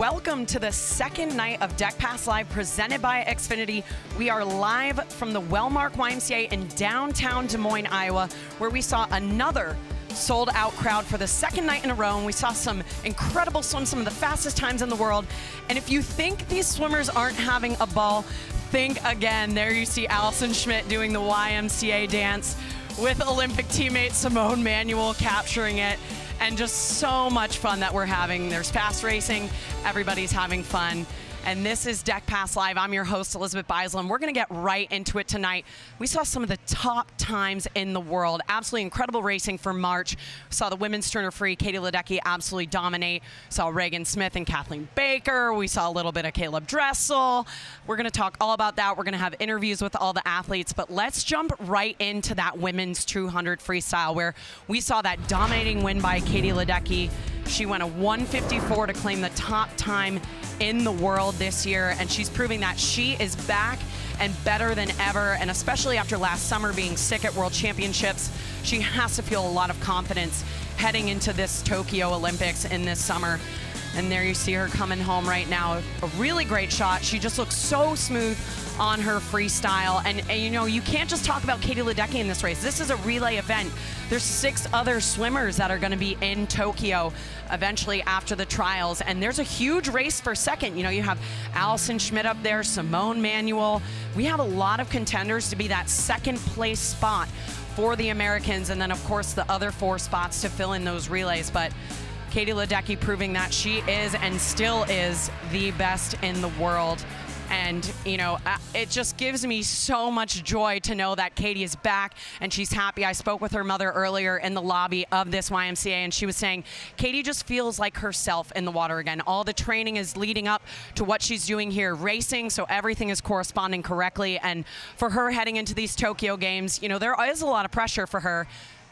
welcome to the second night of Deck Pass Live presented by Xfinity. We are live from the Wellmark YMCA in downtown Des Moines, Iowa, where we saw another sold-out crowd for the second night in a row, and we saw some incredible swims, some of the fastest times in the world. And if you think these swimmers aren't having a ball, think again. There you see Allison Schmitt doing the YMCA dance with Olympic teammate Simone Manuel capturing it. And just so much fun that we're having. There's fast racing, everybody's having fun. And this is Deck Pass Live. I'm your host, Elizabeth Beisel. We're gonna get right into it tonight. We saw some of the top times in the world. Absolutely incredible racing for March. We saw the women's Turner Free, Katie Ledecky absolutely dominate. We saw Regan Smith and Kathleen Baker. We saw a little bit of Caleb Dressel. We're gonna talk all about that. We're gonna have interviews with all the athletes, but let's jump right into that women's 200 freestyle where we saw that dominating win by Katie Ledecky. She went a 1:54 to claim the top time in the world this year, and she's proving that she is back and better than ever, and especially after last summer being sick at World Championships, she has to feel a lot of confidence heading into this Tokyo Olympics in this summer. And there you see her coming home right now. A really great shot. She just looks so smooth on her freestyle. And you know, you can't just talk about Katie Ledecky in this race. This is a relay event. There's 6 other swimmers that are going to be in Tokyo eventually after the trials. And there's a huge race for second. You know, you have Allison Schmitt up there, Simone Manuel. We have a lot of contenders to be that second place spot for the Americans. And then, of course, the other 4 spots to fill in those relays. But Katie Ledecky proving that she is and still is the best in the world. And, you know, it just gives me so much joy to know that Katie is back and she's happy. I spoke with her mother earlier in the lobby of this YMCA, and she was saying Katie just feels like herself in the water again. All the training is leading up to what she's doing here racing, so everything is corresponding correctly. And for her heading into these Tokyo Games, you know, there is a lot of pressure for her,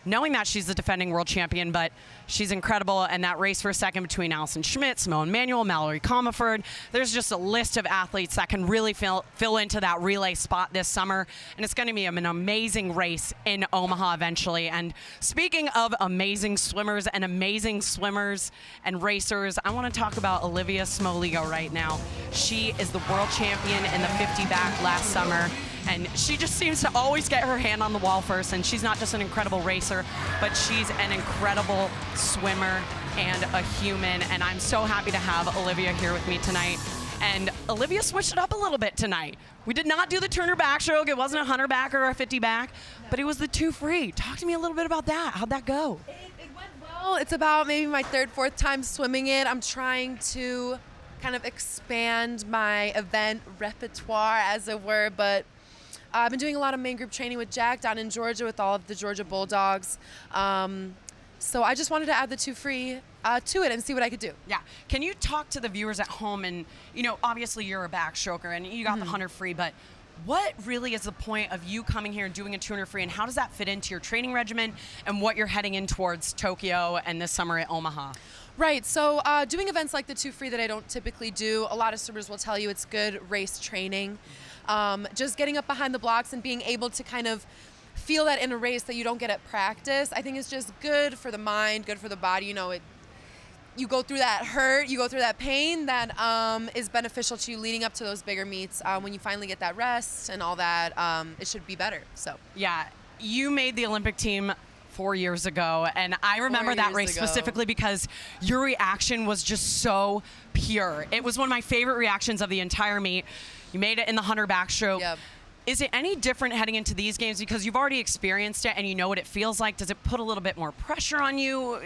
knowing that she's the defending world champion, but she's incredible. And that race for second between Allison Schmitt, Simone Manuel, Mallory Comaford, there's just a list of athletes that can really fill into that relay spot this summer. And it's going to be an amazing race in Omaha eventually. And speaking of amazing swimmers and racers, I want to talk about Olivia Smoligo right now. She is the world champion in the 50 back last summer. And she just seems to always get her hand on the wall first. And she's not just an incredible racer, but she's an incredible swimmer and a human. And I'm so happy to have Olivia here with me tonight. And Olivia switched it up a little bit tonight. We did not do the Turner backstroke. It wasn't a 100 back or a 50 back, but it was the 2 free. Talk to me a little bit about that. How'd that go? It went well. It's about maybe my 3rd, 4th time swimming it. I'm trying to kind of expand my event repertoire, as it were, but I've been doing a lot of main group training with Jack down in Georgia with all of the Georgia Bulldogs. So I just wanted to add the 2 free to it and see what I could do. Yeah. Can you talk to the viewers at home? And, you know, obviously you're a backstroker and you got the 100 free, but what really is the point of you coming here and doing a 200 free, and how does that fit into your training regimen and what you're heading in towards Tokyo and this summer at Omaha? Right, so doing events like the 2 free that I don't typically do, a lot of swimmers will tell you it's good race training. Just getting up behind the blocks and being able to kind of feel that in a race that you don't get at practice, I think it's just good for the mind, good for the body. You know, you go through that hurt, you go through that pain that is beneficial to you leading up to those bigger meets. When you finally get that rest and all that, it should be better. So yeah, you made the Olympic team 4 years ago, and I remember that race specifically because your reaction was just so pure. It was one of my favorite reactions of the entire meet. You made it in the 100 backstroke. Yep. Is it any different heading into these games because you've already experienced it and you know what it feels like? Does it put a little bit more pressure on you?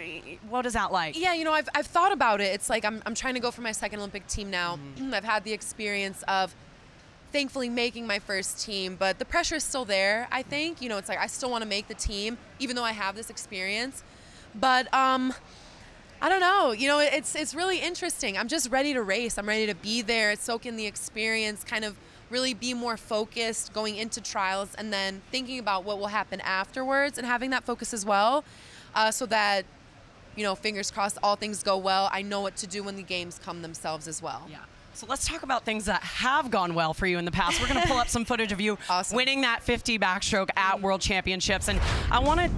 What is that like? Yeah, you know, I've thought about it. It's like I'm trying to go for my 2nd Olympic team now. I've had the experience of thankfully making my 1st team, but the pressure is still there, I think. You know, it's like I still want to make the team, even though I have this experience. But I don't know. You know, it's really interesting. I'm just ready to race. I'm ready to be there, soak in the experience, kind of really be more focused going into trials, and then thinking about what will happen afterwards and having that focus as well, so that, you know, fingers crossed, all things go well. I know what to do when the games come themselves as well. Yeah. So let's talk about things that have gone well for you in the past. We're going to pull up some footage of you winning that 50 backstroke at World Championships. And I want to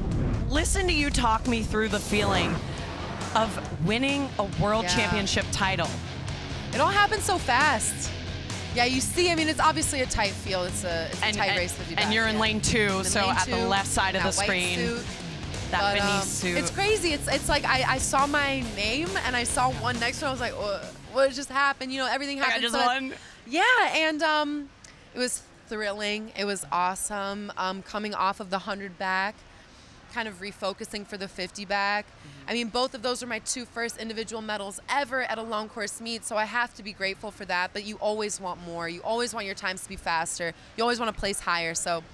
listen to you talk me through the feeling of winning a World Championship title. It all happened so fast. Yeah, you see, I mean, it's obviously a tight field. It's a tight race. And you're in lane 2, so lane at the left side of the screen. Suit. That Venice suit. It's crazy. It's like I saw my name and I saw one next to it. I was like, what just happened? You know, everything happened. I just won. Yeah, and it was thrilling. It was awesome. Coming off of the 100 back, kind of refocusing for the 50 back. I mean, both of those are my 2 first individual medals ever at a long course meet, so I have to be grateful for that. But you always want more. You always want your times to be faster. You always want to place higher. So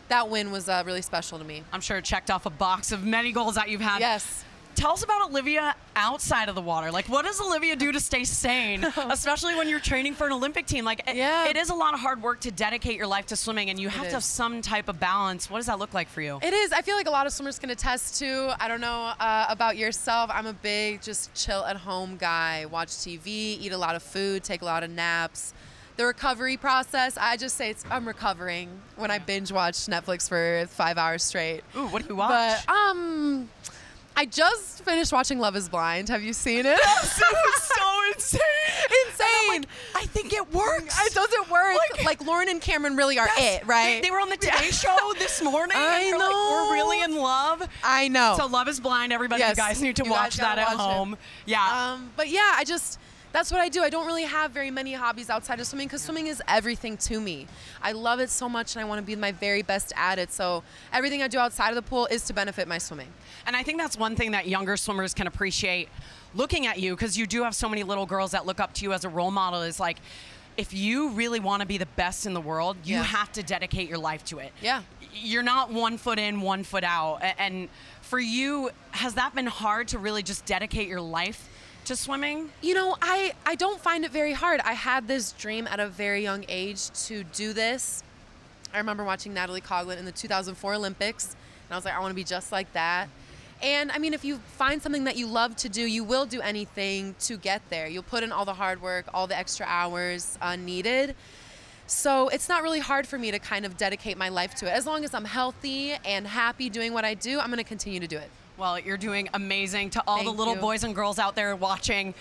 that win was really special to me. I'm sure it checked off a box of many goals that you've had. Yes. Tell us about Olivia outside of the water. Like, what does Olivia do to stay sane, especially when you're training for an Olympic team? Like, it is a lot of hard work to dedicate your life to swimming, and you have to have some type of balance. What does that look like for you? It is. I feel like a lot of swimmers can attest to. I don't know about yourself. I'm a big just chill at home guy. Watch TV, eat a lot of food, take a lot of naps. The recovery process, I just say I'm recovering when I binge watch Netflix for 5 hours straight. Ooh, what do you watch? But, I just finished watching Love is Blind. Have you seen it? Yes, it was so insane. Insane. I think it works. It doesn't work. Like Lauren and Cameron really are it, right? They were on the Today Show this morning. I know. Like, we're really in love. I know. So Love is Blind, everybody. Yes, you guys need to watch that at home. Yeah. But yeah, that's what I do. I don't really have very many hobbies outside of swimming because swimming is everything to me. I love it so much and I want to be my very best at it. So everything I do outside of the pool is to benefit my swimming. And I think that's one thing that younger swimmers can appreciate looking at you, because you do have so many little girls that look up to you as a role model, is like, if you really want to be the best in the world, you have to dedicate your life to it. Yeah. You're not 1 foot in, 1 foot out. And for you, has that been hard to really just dedicate your life to swimming? You know, I don't find it very hard. I had this dream at a very young age to do this. I remember watching Natalie Coughlin in the 2004 Olympics, and I was like, I want to be just like that. And I mean, if you find something that you love to do, you will do anything to get there. You'll put in all the hard work, all the extra hours needed. So it's not really hard for me to kind of dedicate my life to it. As long as I'm healthy and happy doing what I do, I'm going to continue to do it. Well, you're doing amazing. To all the little boys and girls out there watching,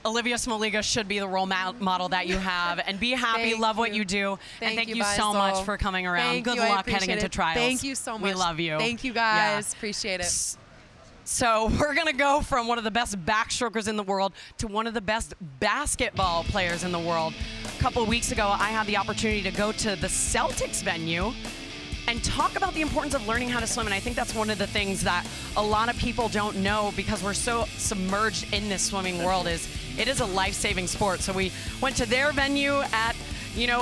Olivia Smoliga should be the role model that you have. And be happy, love what you do. And thank you so much for coming around. Good luck heading into trials. Thank you so much. We love you. Thank you, guys. Appreciate it. So we're going to go from one of the best backstrokers in the world to one of the best basketball players in the world. A couple of weeks ago, I had the opportunity to go to the Celtics venue and talk about the importance of learning how to swim. And I think that's one of the things that a lot of people don't know, because we're so submerged in this swimming world, is it is a life-saving sport. So we went to their venue at,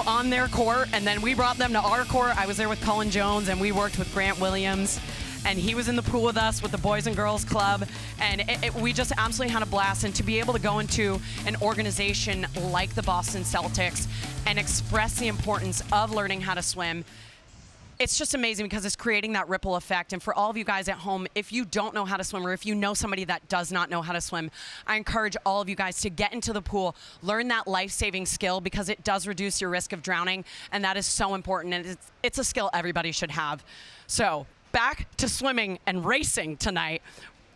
on their court, and then we brought them to our court. I was there with Cullen Jones, and we worked with Grant Williams, and he was in the pool with us with the Boys and Girls Club, and we just absolutely had a blast. And to be able to go into an organization like the Boston Celtics and express the importance of learning how to swim, it's just amazing, because it's creating that ripple effect. And for all of you guys at home, if you don't know how to swim, or if you know somebody that does not know how to swim, I encourage all of you guys to get into the pool, learn that life-saving skill, because it does reduce your risk of drowning, and that is so important, and it's a skill everybody should have. So back to swimming and racing tonight.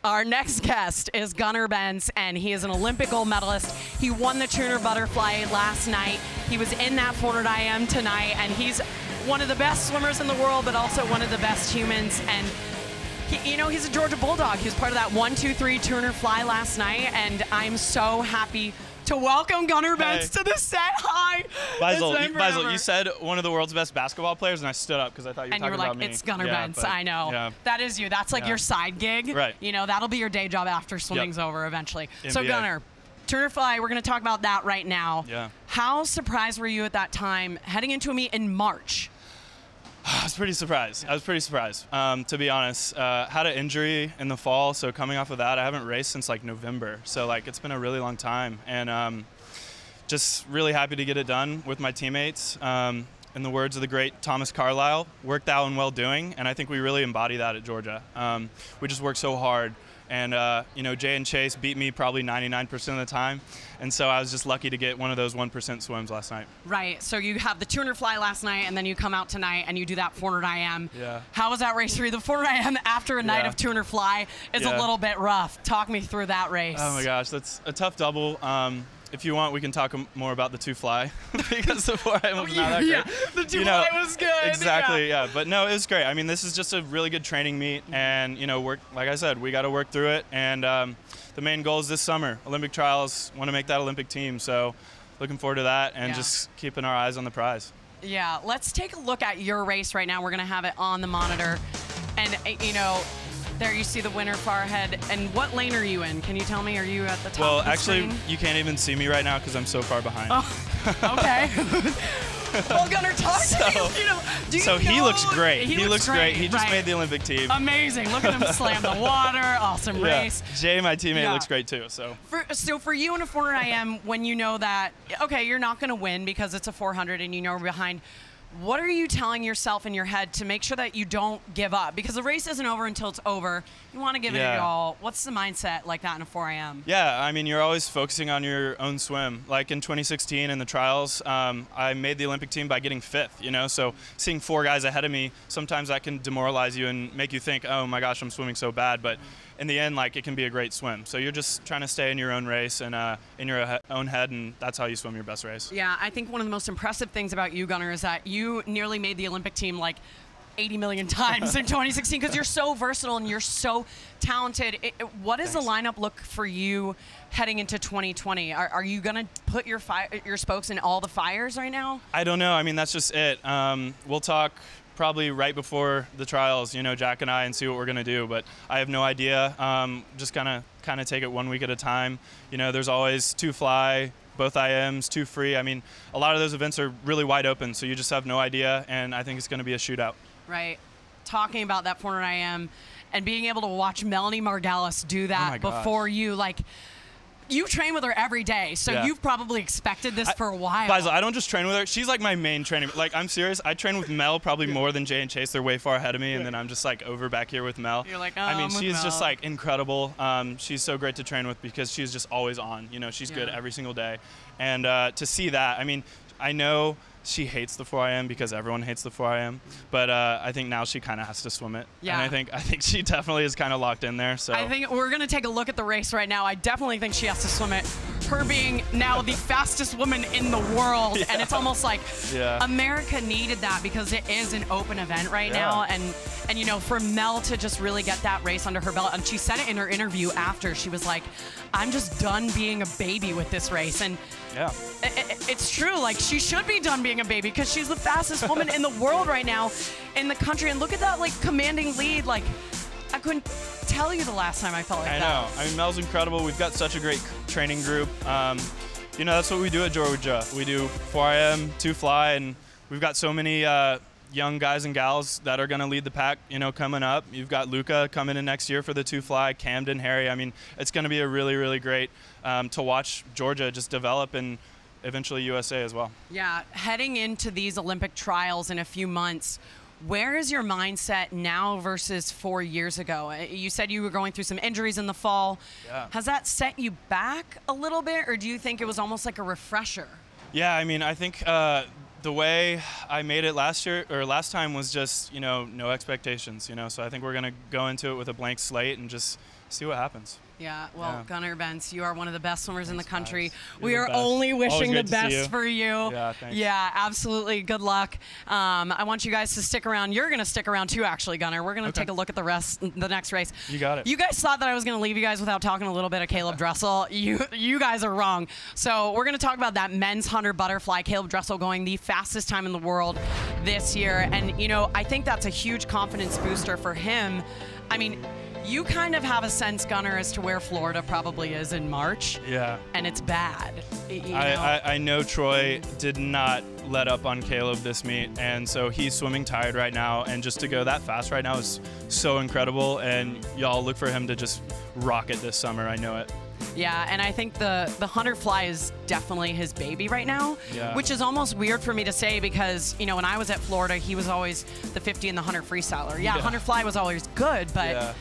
Our next guest is Gunnar Bentz, and he is an Olympic gold medalist. He won the Turner Butterfly last night. He was in that 400 IM tonight, and he's one of the best swimmers in the world, but also one of the best humans. And he's a Georgia Bulldog. He was part of that 1-2-3 Turner Fly last night, and I'm so happy to welcome Gunnar Bentz to the set. Hi. Faisal, you said one of the world's best basketball players, and I stood up because I thought you were talking about me. And you were like, it's Gunnar Bentz. I know. Yeah. That is you. That's like your side gig. Right. That'll be your day job after swimming's over eventually. NBA. So Gunnar, Turner Fly, we're going to talk about that right now. Yeah. How surprised were you at that time heading into a meet in March? I was pretty surprised. To be honest. Had an injury in the fall, so coming off of that, I haven't raced since like November. So it's been a really long time, and just really happy to get it done with my teammates. In the words of the great Thomas Carlyle, work thou in well doing, and I think we really embody that at Georgia. We just work so hard. And, Jay and Chase beat me probably 99% of the time. And so I was just lucky to get one of those 1% swims last night. Right. So you have the Turner Fly last night, and then you come out tonight and you do that 400 IM. Yeah. How was that race for you? The 400 IM after a night of Turner Fly is a little bit rough. Talk me through that race. Oh, my gosh. That's a tough double. if you want, we can talk more about the 2 fly because the 4IM was not that great. Yeah, the 2 fly was good. Exactly, yeah. But no, it was great. I mean, this is just a really good training meet, and like I said, we got to work through it. And the main goal is this summer, Olympic trials. Want to make that Olympic team, so looking forward to that, and just keeping our eyes on the prize. Yeah, let's take a look at your race right now. We're gonna have it on the monitor, and there you see the winner far ahead. And what lane are you in? Can you tell me? Are you at the top? Well, of the actually, screen? you can't even see me right now because I'm so far behind. Oh, okay. Well, Gunnar, talk to me. So he looks great. He looks great. He just right. made the Olympic team. Amazing. Look at him slam the water. Awesome race. Jay, my teammate, looks great too. So for you in a 4IM, when you know that, okay, you're not going to win because it's a 400 and you know we're behind, what are you telling yourself in your head to make sure that you don't give up? Because the race isn't over until it's over. You want to give it your all. What's the mindset like that in a 4IM? Yeah, I mean, you're always focusing on your own swim. Like in 2016 in the trials, I made the Olympic team by getting 5th, so seeing 4 guys ahead of me, sometimes that can demoralize you and make you think, oh my gosh, I'm swimming so bad. But in the end, like, it can be a great swim. So you're just trying to stay in your own race and in your own head, and that's how you swim your best race. Yeah, I think one of the most impressive things about you, Gunnar, is that you nearly made the Olympic team like 80 million times in 2016 because you're so versatile and you're so talented. What does the lineup look for you heading into 2020? Are you going to put your spokes in all the fires right now? I don't know. I mean, that's just it. We'll talk probably right before the trials, Jack and I, and see what we're going to do. But I have no idea. Just kind of take it 1 week at a time. There's always 2 fly, both IMs, 2 free. I mean, a lot of those events are really wide open, so you just have no idea, and I think it's going to be a shootout. Right. Talking about that 400 IM and being able to watch Melanie Margalis do that before you, like, you train with her every day, so you've probably expected this for a while. Faisal, I don't just train with her. She's like my main training. Like, I'm serious. I train with Mel probably more than Jay and Chase. They're way far ahead of me, and then I'm just like over back here with Mel. You're like, oh, I mean, she's Mel. just like incredible. She's so great to train with because she's just always on. She's good every single day. And to see that, I mean, I know she hates the 4IM because everyone hates the 4IM, but I think now she kind of has to swim it. Yeah. And I think she definitely is kind of locked in there. So I think we're going to take a look at the race right now. I definitely think she has to swim it. Her being now the fastest woman in the world, and it's almost like America needed that because it is an open event right now, and for Mel to just really get that race under her belt, and she said it in her interview after, she was like, I'm just done being a baby with this race, and it's true, like, she should be done being a baby because she's the fastest woman in the world right now in the country, and look at that, like, commanding lead. Like, I couldn't tell you the last time I felt like that. I know. I mean, Mel's incredible. We've got such a great training group. That's what we do at Georgia. We do 4IM, 2 fly, and we've got so many young guys and gals that are going to lead the pack, coming up. You've got Luca coming in next year for the 2 fly, Camden, Harry. I mean, it's going to be a really, really great to watch Georgia just develop and eventually USA as well. Yeah, heading into these Olympic trials in a few months, where is your mindset now versus 4 years ago? You said you were going through some injuries in the fall. Yeah. Has that set you back a little bit, or do you think it was almost like a refresher? Yeah, I mean, I think the way I made it last time was just, no expectations, so I think we're going to go into it with a blank slate and just see what happens. Yeah, well, Gunnar Bentz, you are one of the best swimmers in the country. We are only wishing the best for you. Yeah, thanks. Yeah, absolutely. Good luck. I want you guys to stick around. You're going to stick around too, actually, Gunnar. We're going to take a look at the next race. You got it. You guys thought that I was going to leave you guys without talking a little bit of Caleb Dressel. You guys are wrong. So we're going to talk about that men's 100 butterfly. Caleb Dressel going the fastest time in the world this year. And, I think that's a huge confidence booster for him. I mean, you kind of have a sense, Gunnar, as to where Florida probably is in March. Yeah. And it's bad. I know Troy did not let up on Caleb this meet, and so he's swimming tired right now, and just to go that fast right now is so incredible, and y'all look for him to just rock it this summer. I know it. Yeah, and I think the 100 fly is definitely his baby right now, which is almost weird for me to say because, when I was at Florida, he was always the 50 and the 100 freestyler. Yeah, 100 fly was always good, but...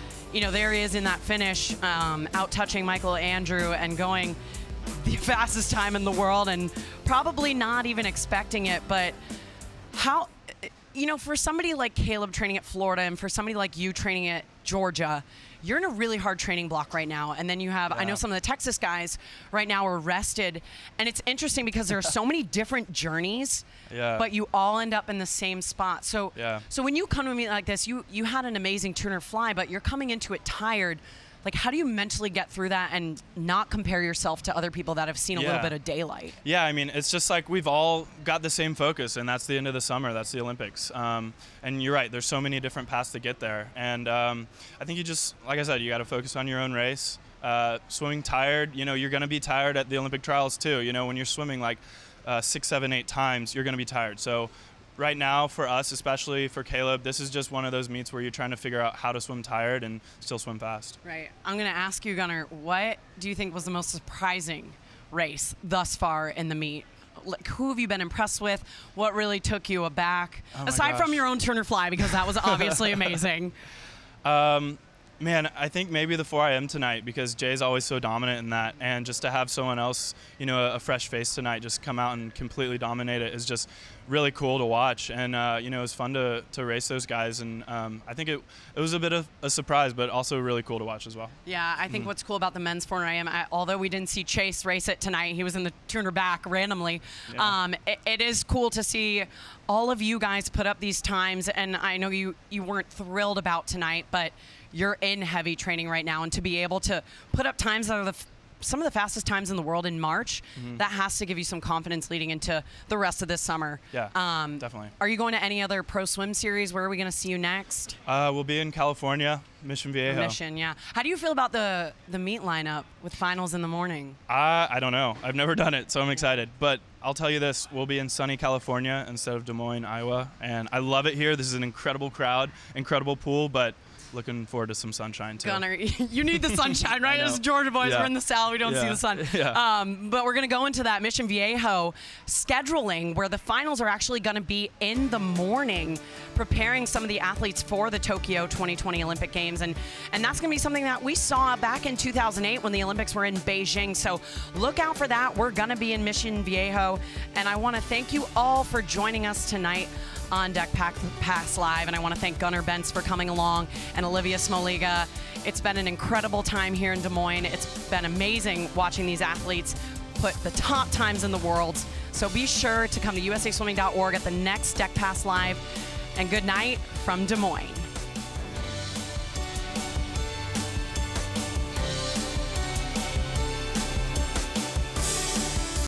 there he is in that finish, out touching Michael Andrew and going the fastest time in the world and probably not even expecting it. But how, for somebody like Caleb training at Florida and for somebody like you training at Georgia, you're in a really hard training block right now. And then you have, I know some of the Texas guys right now are rested. And it's interesting because there are so many different journeys, but you all end up in the same spot. So, so when you come to me like this, you had an amazing Turner fly, but you're coming into it tired. Like, how do you mentally get through that and not compare yourself to other people that have seen a little bit of daylight? Yeah, I mean, it's just like we've all got the same focus, and that's the end of the summer. That's the Olympics. And you're right, there's so many different paths to get there. And I think you just, like I said, you got to focus on your own race. Swimming tired, you know, you're going to be tired at the Olympic trials too. You know, when you're swimming like 6, 7, 8 times, you're going to be tired. So right now, for us, especially for Caleb, this is just one of those meets where you're trying to figure out how to swim tired and still swim fast. Right. I'm going to ask you, Gunnar, what do you think was the most surprising race thus far in the meet? Like, who have you been impressed with? What really took you aback? Aside from your own Turner fly, because that was obviously amazing. Man, I think maybe the 4IM tonight, because Jay's always so dominant in that, and just to have someone else, you know, a fresh face tonight just come out and completely dominate it is just really cool to watch. And you know, it was fun to race those guys, and I think it was a bit of a surprise, but also really cool to watch as well. Yeah, I think what's cool about the men's 4IM, although we didn't see Chase race it tonight, he was in the Turner back randomly. It is cool to see all of you guys put up these times, and I know you weren't thrilled about tonight, but you're in heavy training right now, and to be able to put up times that are some of the fastest times in the world in March, that has to give you some confidence leading into the rest of this summer. Yeah, definitely. Are you going to any other pro swim series? Where are we going to see you next? We'll be in California, Mission Viejo. Mission, yeah. How do you feel about the meet lineup with finals in the morning? I don't know. I've never done it, so I'm excited. But I'll tell you this, we'll be in sunny California instead of Des Moines, Iowa. And I love it here. This is an incredible crowd, incredible pool, but looking forward to some sunshine too. Gunnar, you need the sunshine, right? As Georgia boys, we're in the South, we don't see the sun. But we're going to go into that Mission Viejo scheduling where the finals are actually going to be in the morning, preparing some of the athletes for the Tokyo 2020 Olympic Games. And that's going to be something that we saw back in 2008 when the Olympics were in Beijing. So look out for that. We're going to be in Mission Viejo. And I want to thank you all for joining us tonight on Deck Pass Live, and I want to thank Gunnar Bentz for coming along and Olivia Smoliga. It's been an incredible time here in Des Moines. It's been amazing watching these athletes put the top times in the world. So be sure to come to usaswimming.org at the next Deck Pass Live, and good night from Des Moines.